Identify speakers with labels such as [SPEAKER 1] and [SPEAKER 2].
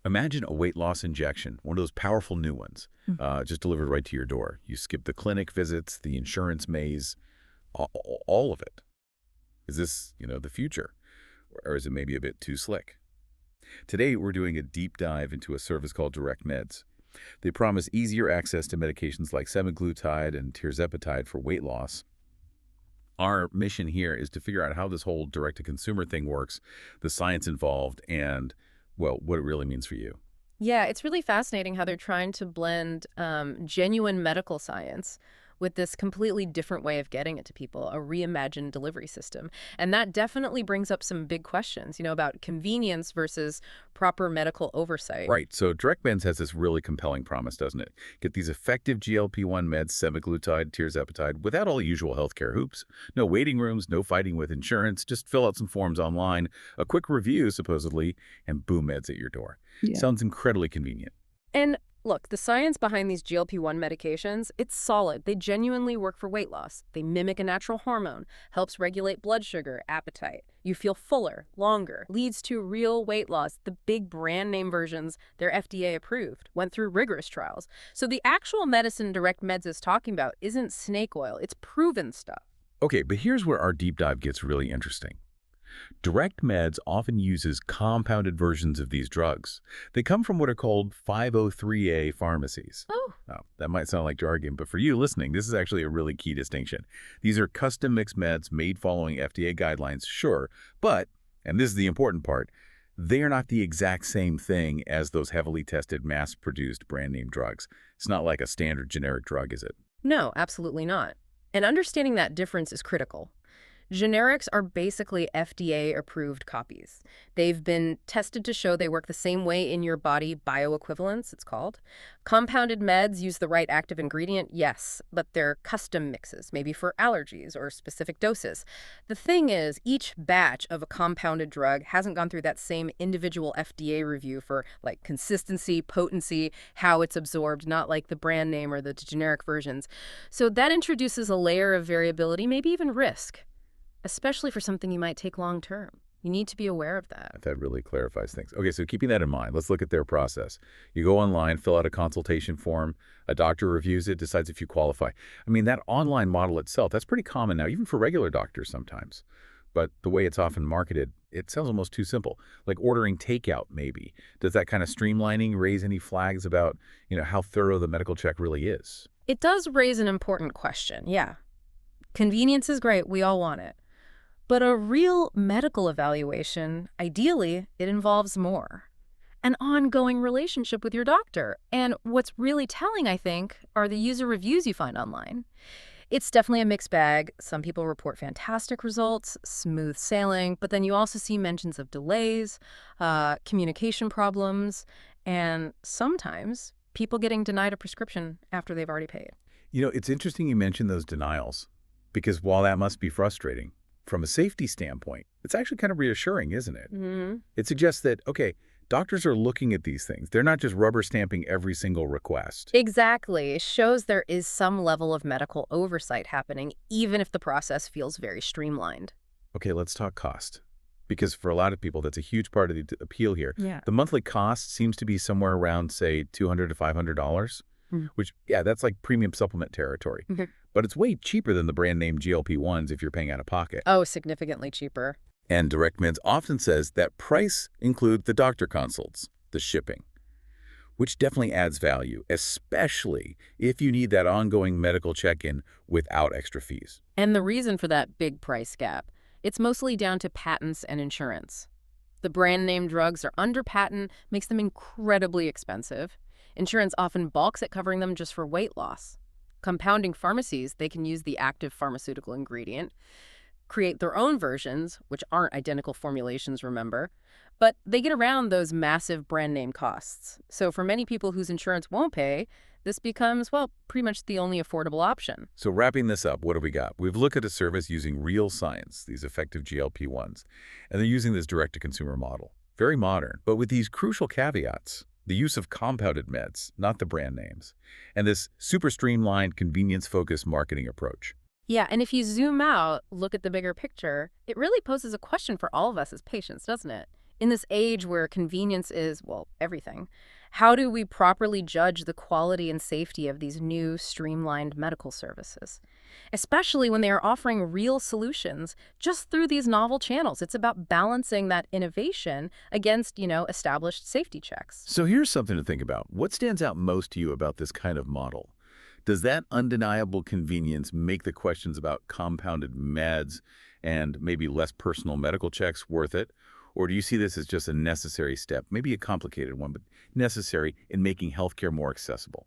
[SPEAKER 1] Imagine a weight loss injection, one of those powerful new ones,
[SPEAKER 2] Mm.
[SPEAKER 1] just delivered right to your door. You skip the clinic visits, the insurance maze, all of it. Is this, the future? Or is it maybe a bit too slick? Today, we're doing a deep dive into a service called Direct Meds. They promise easier access to medications like semaglutide and tirzepatide for weight loss. Our mission here is to figure out how this whole direct-to-consumer thing works, the science involved, and, well, what it really means for you.
[SPEAKER 2] Yeah, it's really fascinating how they're trying to blend genuine medical science with this completely different way of getting it to people, a reimagined delivery system. And that definitely brings up some big questions, about convenience versus proper medical oversight.
[SPEAKER 1] Right, so Direct Meds has this really compelling promise, doesn't it? Get these effective GLP-1 meds, semaglutide, tirzepatide, without all the usual healthcare hoops. No waiting rooms, no fighting with insurance, just fill out some forms online, a quick review, supposedly, and boom, meds at your door.
[SPEAKER 3] Yeah.
[SPEAKER 1] Sounds incredibly convenient.
[SPEAKER 2] And look, the science behind these GLP-1 medications, it's solid. They genuinely work for weight loss. They mimic a natural hormone, helps regulate blood sugar, appetite. You feel fuller, longer, leads to real weight loss. The big brand name versions, they're FDA approved, went through rigorous trials. So the actual medicine Direct Meds is talking about isn't snake oil. It's proven stuff.
[SPEAKER 1] Okay, but here's where our deep dive gets really interesting. Direct Meds often uses compounded versions of these drugs. They come from what are called 503A pharmacies.
[SPEAKER 2] Oh.
[SPEAKER 1] Now, that might sound like jargon, but for you listening, this is actually a really key distinction. These are custom mixed meds made following FDA guidelines, sure, but, and this is the important part, they are not the exact same thing as those heavily tested, mass-produced brand-name drugs. It's not like a standard generic drug, is it?
[SPEAKER 2] No, absolutely not. And understanding that difference is critical. Generics are basically FDA-approved copies. They've been tested to show they work the same way in your body, bioequivalence, it's called. Compounded meds use the right active ingredient, yes, but they're custom mixes, maybe for allergies or specific doses. The thing is, each batch of a compounded drug hasn't gone through that same individual FDA review for, like, consistency, potency, how it's absorbed, not like the brand name or the generic versions. So that introduces a layer of variability, maybe even risk, especially for something you might take long term. You need to be aware of that.
[SPEAKER 1] That really clarifies things. Okay, so keeping that in mind, let's look at their process. You go online, fill out a consultation form, a doctor reviews it, decides if you qualify. I mean, that online model itself, that's pretty common now, even for regular doctors sometimes. But the way it's often marketed, it sounds almost too simple. Like ordering takeout, maybe. Does that kind of streamlining raise any flags about, how thorough the medical check really is?
[SPEAKER 2] It does raise an important question, yeah. Convenience is great, we all want it. But a real medical evaluation, ideally, it involves more. An ongoing relationship with your doctor. And what's really telling, I think, are the user reviews you find online. It's definitely a mixed bag. Some people report fantastic results, smooth sailing, but then you also see mentions of delays, communication problems, and sometimes people getting denied a prescription after they've already paid.
[SPEAKER 1] It's interesting you mentioned those denials, because while that must be frustrating, from a safety standpoint, it's actually kind of reassuring, isn't it?
[SPEAKER 2] Mm-hmm.
[SPEAKER 1] It suggests that, okay, doctors are looking at these things. They're not just rubber stamping every single request.
[SPEAKER 2] Exactly. It shows there is some level of medical oversight happening, even if the process feels very streamlined.
[SPEAKER 1] Okay, let's talk cost. Because for a lot of people, that's a huge part of the appeal here.
[SPEAKER 3] Yeah.
[SPEAKER 1] The monthly cost seems to be somewhere around, say, $200 to $500, which, yeah, that's like premium supplement territory.
[SPEAKER 2] Mhm.
[SPEAKER 1] But it's way cheaper than the brand name GLP-1s if you're paying out of pocket.
[SPEAKER 2] Oh, significantly cheaper.
[SPEAKER 1] And Direct Meds often says that price includes the doctor consults, the shipping, which definitely adds value, especially if you need that ongoing medical check-in without extra fees.
[SPEAKER 2] And the reason for that big price gap, it's mostly down to patents and insurance. The brand name drugs are under patent, makes them incredibly expensive. Insurance often balks at covering them just for weight loss. Compounding pharmacies, they can use the active pharmaceutical ingredient, create their own versions, which aren't identical formulations, remember, but they get around those massive brand name costs. So for many people whose insurance won't pay, this becomes, well, pretty much the only affordable option.
[SPEAKER 1] So wrapping this up, what do we got? We've looked at a service using real science, these effective GLP-1s, and they're using this direct-to-consumer model. Very modern, but with these crucial caveats. The use of compounded meds, not the brand names, and this super streamlined, convenience-focused marketing approach.
[SPEAKER 2] Yeah, and if you zoom out, look at the bigger picture, it really poses a question for all of us as patients, doesn't it? In this age where convenience is, well, everything, how do we properly judge the quality and safety of these new, streamlined medical services? Especially when they are offering real solutions just through these novel channels. It's about balancing that innovation against, established safety checks.
[SPEAKER 1] So here's something to think about. What stands out most to you about this kind of model? Does that undeniable convenience make the questions about compounded meds and maybe less personal medical checks worth it? Or do you see this as just a necessary step, maybe a complicated one, but necessary in making healthcare more accessible?